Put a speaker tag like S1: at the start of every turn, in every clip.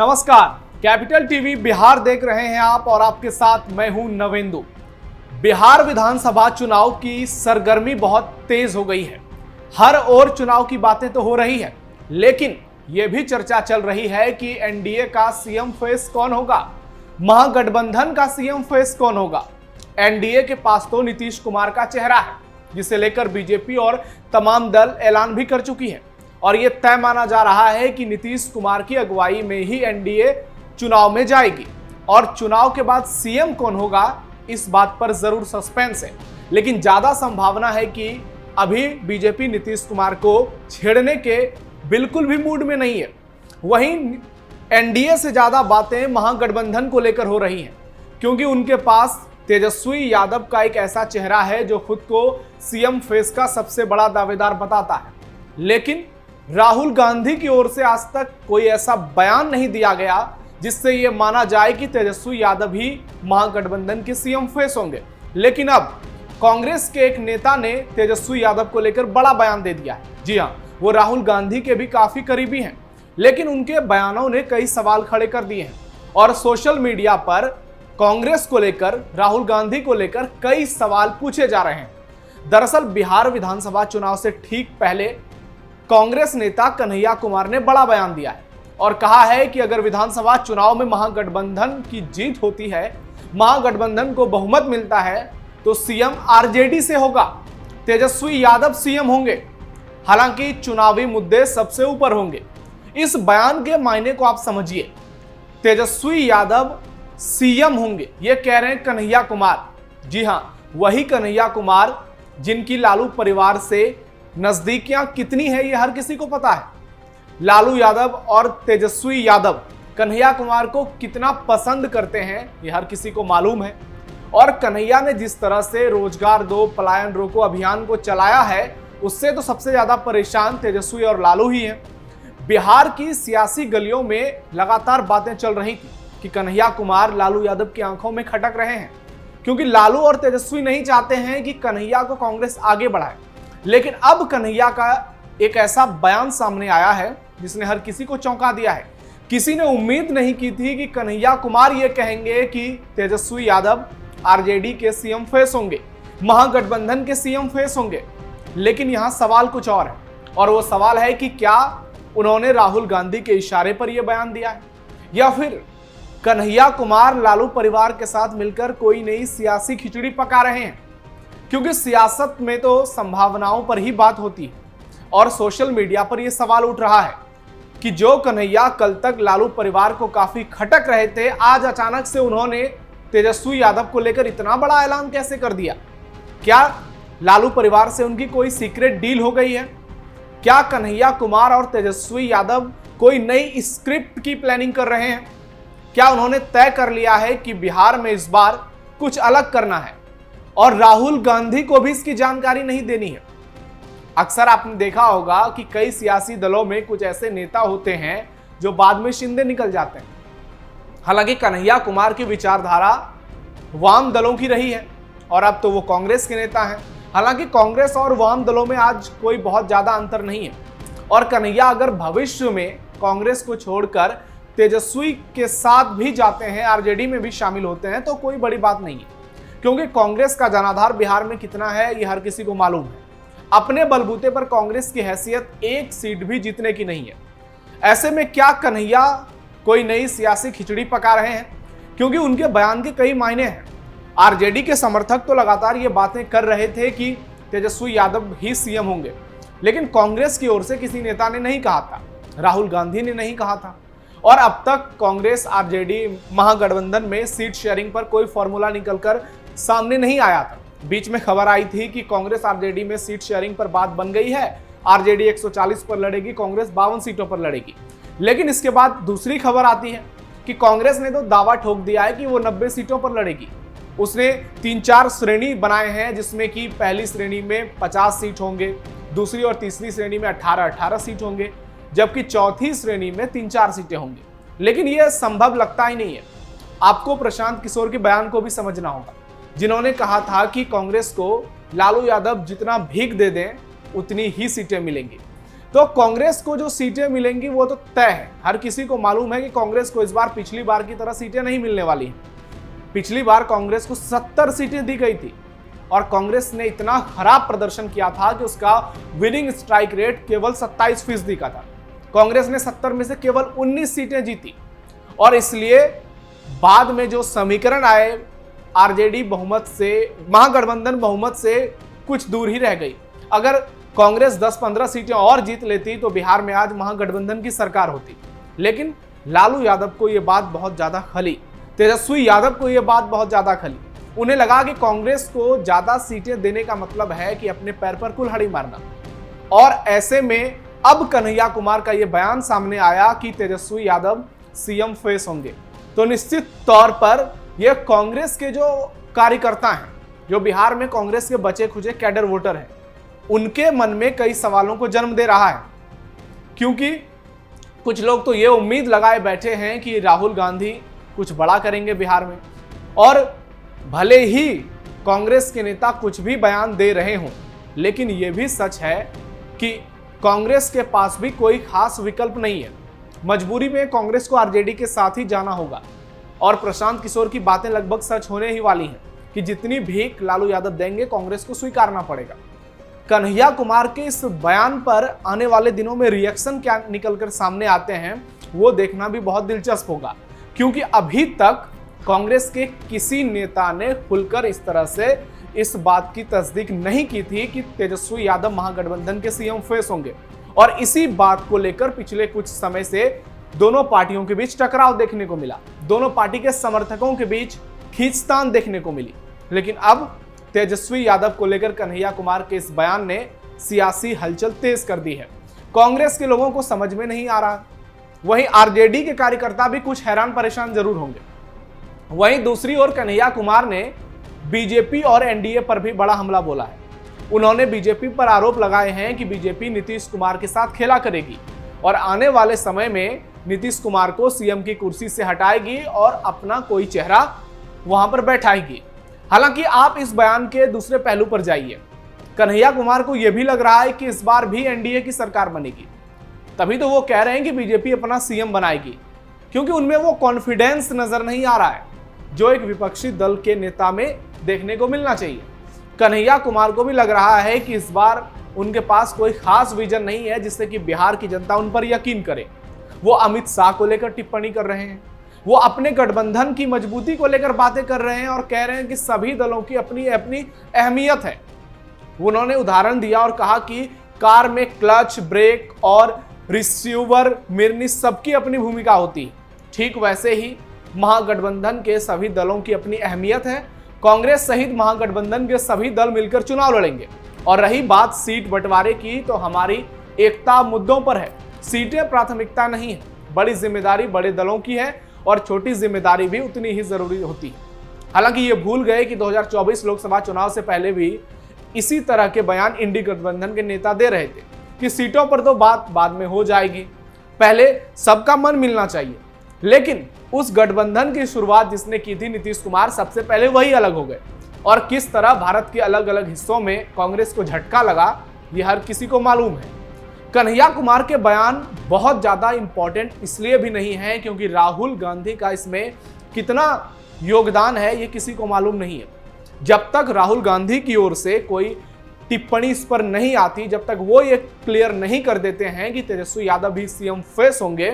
S1: नमस्कार, capital TV Bihar देख रहे हैं आप और आपके साथ मैं हूं नवेंदु। बिहार विधानसभा चुनाव की सरगर्मी बहुत तेज हो गई है। हर ओर चुनाव की बातें तो हो रही है, लेकिन यह भी चर्चा चल रही है कि एनडीए का सीएम फेस कौन होगा, महागठबंधन का सीएम फेस कौन होगा। एनडीए के पास तो नीतीश कुमार का चेहरा है, जिसे लेकर बीजेपी और तमाम दल ऐलान भी कर चुकी है और यह तय माना जा रहा है कि नीतीश कुमार की अगुवाई में ही एनडीए चुनाव में जाएगी और चुनाव के बाद सीएम कौन होगा इस बात पर जरूर सस्पेंस है। लेकिन ज्यादा संभावना है कि अभी बीजेपी नीतीश कुमार को छेड़ने के बिल्कुल भी मूड में नहीं है। वहीं एनडीए से ज्यादा बातें महागठबंधन को लेकर हो रही हैं, क्योंकि उनके पास तेजस्वी यादव का एक ऐसा चेहरा है जो खुद को सीएम फेस का सबसे बड़ा दावेदार बताता है। लेकिन राहुल गांधी की ओर से आज तक कोई ऐसा बयान नहीं दिया गया जिससे यह माना जाए कि तेजस्वी यादव ही महागठबंधन के सीएम फेस होंगे। लेकिन अब कांग्रेस के एक नेता ने तेजस्वी यादव को लेकर बड़ा बयान दे दिया है। जी हां, वो राहुल गांधी के भी काफी करीबी हैं, लेकिन उनके बयानों ने कई सवाल खड़े कर दिए हैं और सोशल मीडिया पर कांग्रेस को लेकर, राहुल गांधी को लेकर कई सवाल पूछे जा रहे हैं। दरअसल बिहार विधानसभा चुनाव से ठीक पहले कांग्रेस नेता कन्हैया कुमार ने बड़ा बयान दिया है और कहा है कि अगर विधानसभा चुनाव में महागठबंधन की जीत होती है, महागठबंधन को बहुमत मिलता है, तो सीएम आरजेडी से होगा, तेजस्वी यादव सीएम होंगे। हालांकि चुनावी मुद्दे सबसे ऊपर होंगे। इस बयान के मायने को आप समझिए। तेजस्वी यादव सीएम होंगे, ये कह रहे हैं कन्हैया कुमार। जी हां, वही कन्हैया कुमार जिनकी लालू परिवार से नजदीकियां कितनी है ये हर किसी को पता है। लालू यादव और तेजस्वी यादव कन्हैया कुमार को कितना पसंद करते हैं ये हर किसी को मालूम है। और कन्हैया ने जिस तरह से रोजगार दो पलायन रोको अभियान को चलाया है, उससे तो सबसे ज्यादा परेशान तेजस्वी और लालू ही हैं। बिहार की सियासी गलियों में लगातार बातें चल रही थी कि कन्हैया कुमार लालू यादव की आंखों में खटक रहे हैं, क्योंकि लालू और तेजस्वी नहीं चाहते हैं कि कन्हैया को कांग्रेस आगे बढ़ाए। लेकिन अब कन्हैया का एक ऐसा बयान सामने आया है जिसने हर किसी को चौंका दिया है। किसी ने उम्मीद नहीं की थी कि कन्हैया कुमार ये कहेंगे कि तेजस्वी यादव आरजेडी के सीएम फेस होंगे, महागठबंधन के सीएम फेस होंगे। लेकिन यहां सवाल कुछ और है, और वो सवाल है कि क्या उन्होंने राहुल गांधी के इशारे पर यह बयान दिया है, या फिर कन्हैया कुमार लालू परिवार के साथ मिलकर कोई नई सियासी खिचड़ी पका रहे हैं। क्योंकि सियासत में तो संभावनाओं पर ही बात होती है और सोशल मीडिया पर यह सवाल उठ रहा है कि जो कन्हैया कल तक लालू परिवार को काफी खटक रहे थे, आज अचानक से उन्होंने तेजस्वी यादव को लेकर इतना बड़ा ऐलान कैसे कर दिया। क्या लालू परिवार से उनकी कोई सीक्रेट डील हो गई है? क्या कन्हैया कुमार और तेजस्वी यादव कोई नई स्क्रिप्ट की प्लानिंग कर रहे हैं? क्या उन्होंने तय कर लिया है कि बिहार में इस बार कुछ अलग करना है और राहुल गांधी को भी इसकी जानकारी नहीं देनी है? अक्सर आपने देखा होगा कि कई सियासी दलों में कुछ ऐसे नेता होते हैं जो बाद में शिंदे निकल जाते हैं। हालांकि कन्हैया कुमार की विचारधारा वाम दलों की रही है और अब तो वो कांग्रेस के नेता हैं। हालांकि कांग्रेस और वाम दलों में आज कोई बहुत ज्यादा अंतर नहीं है और कन्हैया अगर भविष्य में कांग्रेस को छोड़कर तेजस्वी के साथ भी जाते हैं, आरजेडी में भी शामिल होते हैं, तो कोई बड़ी बात नहीं है, क्योंकि कांग्रेस का जनाधार बिहार में कितना है ये हर किसी को मालूम है। अपने बलबूते पर कांग्रेस की हैसियत एक सीट भी जीतने की नहीं है। ऐसे में क्या कन्हैया कोई नई सियासी खिचड़ी पका रहे हैं? क्योंकि उनके बयान के कई मायने हैं। आरजेडी के समर्थक तो लगातार ये बातें कर रहे थे कि तेजस्वी यादव ही सीएम होंगे, लेकिन कांग्रेस की ओर से किसी नेता ने नहीं कहा था, राहुल गांधी ने नहीं कहा था। और अब तक कांग्रेस आरजेडी महागठबंधन में सीट शेयरिंग पर कोई फॉर्मूला निकलकर सामने नहीं आया था। बीच में खबर आई थी कि कांग्रेस आरजेडी में सीट शेयरिंग पर बात बन गई है, आरजेडी 140 पर लड़ेगी, कांग्रेस 52 सीटों पर लड़ेगी। लेकिन इसके बाद दूसरी खबर आती है कि कांग्रेस ने तो दावा ठोक दिया है कि वो 90 सीटों पर लड़ेगी। उसने 3-4 श्रेणी बनाए हैं, जिसमें कि पहली श्रेणी में 50 सीट होंगे, दूसरी और तीसरी श्रेणी में 18-18 सीट होंगे, जबकि चौथी श्रेणी में 3-4 सीटें होंगी। लेकिन यह संभव लगता ही नहीं है। आपको प्रशांत किशोर के बयान को भी समझना होगा, जिन्होंने कहा था कि कांग्रेस को लालू यादव जितना भीख दे दें उतनी ही सीटें मिलेंगी। तो कांग्रेस को जो सीटें मिलेंगी वो तो तय है। हर किसी को मालूम है कि कांग्रेस को इस बार पिछली बार की तरह सीटें नहीं मिलने वाली हैं। पिछली बार कांग्रेस को 70 सीटें दी गई थी और कांग्रेस ने इतना खराब प्रदर्शन किया था कि उसका विनिंग स्ट्राइक रेट केवल 27% का था। कांग्रेस ने 70 में से केवल 19 सीटें जीती और इसलिए बाद में जो समीकरण आए, आरजेडी बहुमत से, महागठबंधन बहुमत से कुछ दूर ही रह गई। अगर कांग्रेस 10-15 सीटें और जीत लेती तो बिहार में आज महागठबंधन की सरकार होती। लेकिन लालू यादव को यह बात बहुत ज्यादा खली, तेजस्वी यादव को यह बात बहुत ज्यादा खली। उन्हें लगा कि कांग्रेस को ज्यादा सीटें देने का मतलब है कि अपने पैर पर कुल्हाड़ी मारना। और ऐसे में अब कन्हैया कुमार का यह बयान सामने आया कि तेजस्वी यादव सीएम फेस होंगे, तो निश्चित तौर पर यह कांग्रेस के जो कार्यकर्ता हैं, जो बिहार में कांग्रेस के बचे खुचे कैडर वोटर हैं, उनके मन में कई सवालों को जन्म दे रहा है। क्योंकि कुछ लोग तो ये उम्मीद लगाए बैठे हैं कि राहुल गांधी कुछ बड़ा करेंगे बिहार में, और भले ही कांग्रेस के नेता कुछ भी बयान दे रहे हों, लेकिन यह भी सच है कि कांग्रेस के पास भी कोई खास विकल्प नहीं है। मजबूरी में कांग्रेस को आरजेडी के साथ ही जाना होगा और प्रशांत किशोर की बातें लगभग सच होने ही वाली हैं कि जितनी भीख लालू यादव देंगे कांग्रेस को स्वीकारना पड़ेगा। कन्हैया कुमार के इस बयान पर आने वाले दिनों में रिएक्शन क्या निकलकर सामने आते हैं वो देखना भी बहुत दिलचस्प होगा, क्योंकि अभी तक कांग्रेस के किसी नेता ने खुलकर इस तरह से इस बात की तस्दीक नहीं की थी कि तेजस्वी यादव महागठबंधन के सीएम फेस होंगे। और इसी बात को लेकर पिछले कुछ समय से दोनों पार्टियों के बीच टकराव देखने को मिला, दोनों पार्टी के समर्थकों के बीच खींचतान देखने को मिली। लेकिन अब तेजस्वी यादव को लेकर कन्हैया कुमार के इस बयान ने सियासी हलचल तेज कर दी है। कांग्रेस के लोगों को समझ में नहीं आ रहा, वहीं आरजेडी के कार्यकर्ता भी कुछ हैरान परेशान जरूर होंगे। वहीं दूसरी ओर कन्हैया कुमार ने बीजेपी और एनडीए पर भी बड़ा हमला बोला है। उन्होंने बीजेपी पर आरोप लगाए हैं कि बीजेपी नीतीश कुमार के साथ खेला करेगी और आने वाले समय में नीतीश कुमार को सीएम की कुर्सी से हटाएगी और अपना कोई चेहरा वहां पर बैठाएगी। हालांकि आप इस बयान के दूसरे पहलू पर जाइए। कन्हैया कुमार को यह भी लग रहा है कि इस बार भी एनडीए की सरकार बनेगी, तभी तो वो कह रहे हैं कि बीजेपी अपना सीएम बनाएगी, क्योंकि उनमें वो कॉन्फिडेंस नजर नहीं आ रहा है जो एक विपक्षी दल के नेता में देखने को मिलना चाहिए। कन्हैया कुमार को भी लग रहा है कि इस बार उनके पास कोई खास विजन नहीं है जिससे कि बिहार की जनता उन पर यकीन करे। वो अमित शाह को लेकर टिप्पणी कर रहे हैं, वो अपने गठबंधन की मजबूती को लेकर बातें कर रहे हैं और कह रहे हैं कि सभी दलों की अपनी अपनी अहमियत है। उन्होंने उदाहरण दिया और कहा कि कार में क्लच, ब्रेक और रिसीवर मिरनी सबकी अपनी भूमिका होती है। ठीक वैसे ही महागठबंधन के सभी दलों की अपनी अहमियत है। कांग्रेस सहित महागठबंधन के सभी दल मिलकर चुनाव लड़ेंगे। और रही बात सीट बंटवारे की, तो हमारी एकता मुद्दों पर है, सीटें प्राथमिकता नहीं है। बड़ी जिम्मेदारी बड़े दलों की है और छोटी जिम्मेदारी भी उतनी ही जरूरी होती है। हालांकि ये भूल गए कि 2024 लोकसभा चुनाव से पहले भी इसी तरह के बयान इंडी गठबंधन के नेता दे रहे थे कि सीटों पर तो बात बाद में हो जाएगी, पहले सबका मन मिलना चाहिए। लेकिन उस गठबंधन की शुरुआत जिसने की थी नीतीश कुमार, सबसे पहले वही अलग हो गए और किस तरह भारत के अलग अलग हिस्सों में कांग्रेस को झटका लगा ये हर किसी को मालूम है। कन्हैया कुमार के बयान बहुत ज्यादा इंपॉर्टेंट इसलिए भी नहीं है क्योंकि राहुल गांधी का इसमें कितना योगदान है ये किसी को मालूम नहीं है। जब तक राहुल गांधी की ओर से कोई टिप्पणी इस पर नहीं आती, जब तक वो ये क्लियर नहीं कर देते हैं कि तेजस्वी यादव भी सीएम फेस होंगे,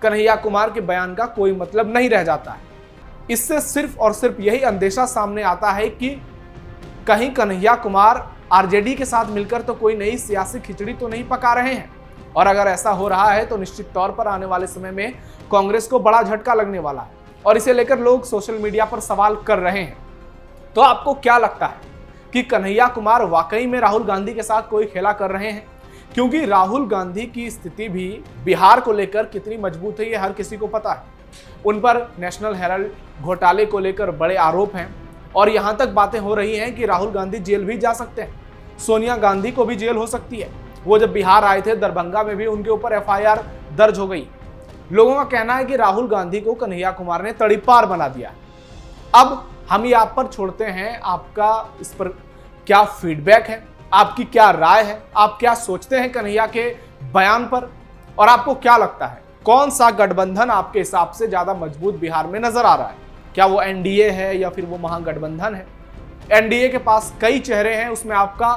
S1: कन्हैया कुमार के बयान का कोई मतलब नहीं रह जाता है। इससे सिर्फ और सिर्फ यही अंदेशा सामने आता है कि कहीं कन्हैया कुमार आरजेडी के साथ मिलकर तो कोई नई सियासी खिचड़ी तो नहीं पका रहे हैं। और अगर ऐसा हो रहा है तो निश्चित तौर पर आने वाले समय में कांग्रेस को बड़ा झटका लगने वाला है और इसे लेकर लोग सोशल मीडिया पर सवाल कर रहे हैं। तो आपको क्या लगता है कि कन्हैया कुमार वाकई में राहुल गांधी के साथ कोई खेला कर रहे हैं? क्योंकि राहुल गांधी की स्थिति भी बिहार को लेकर कितनी मजबूत है ये हर किसी को पता है। उन पर नेशनल हेराल्ड घोटाले को लेकर बड़े आरोप हैं और यहां तक बातें हो रही हैं कि राहुल गांधी जेल भी जा सकते हैं, सोनिया गांधी को भी जेल हो सकती है। वो जब बिहार आए थे दरभंगा में भी उनके ऊपर एफआईआर दर्ज हो गई। लोगों का कहना है कि राहुल गांधी को कन्हैया कुमार ने तड़ीपार बना दिया। अब हम ये आप पर छोड़ते हैं, आपका इस पर क्या फीडबैक है, आपकी क्या राय है, आप क्या सोचते हैं कन्हैया के बयान पर? और आपको क्या लगता है कौन सा गठबंधन आपके हिसाब से ज्यादा मजबूत बिहार में नजर आ रहा है? क्या वो एनडीए है या फिर वो महागठबंधन है? एनडीए के पास कई चेहरे हैं, उसमें आपका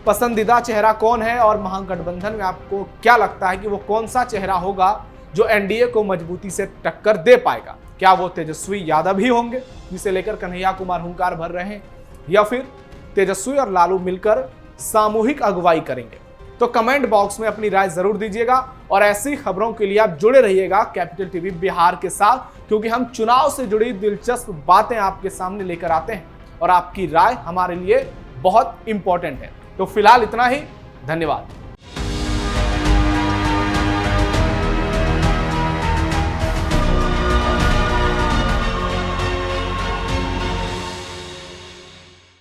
S1: पसंदीदा चेहरा कौन है? और महागठबंधन में आपको क्या लगता है कि वो कौन सा चेहरा होगा जो एनडीए को मजबूती से टक्कर दे पाएगा? क्या वो तेजस्वी यादव ही होंगे जिसे लेकर कन्हैया कुमार हुंकार भर रहे हैं, या फिर तेजस्वी और लालू मिलकर सामूहिक अगुवाई करेंगे? तो कमेंट बॉक्स में अपनी राय जरूर दीजिएगा और ऐसी खबरों के लिए आप जुड़े रहिएगा कैपिटल टीवी बिहार के साथ, क्योंकि हम चुनाव से जुड़ी दिलचस्प बातें आपके सामने लेकर आते हैं और आपकी राय हमारे लिए बहुत इंपॉर्टेंट है। तो फिलहाल इतना ही, धन्यवाद।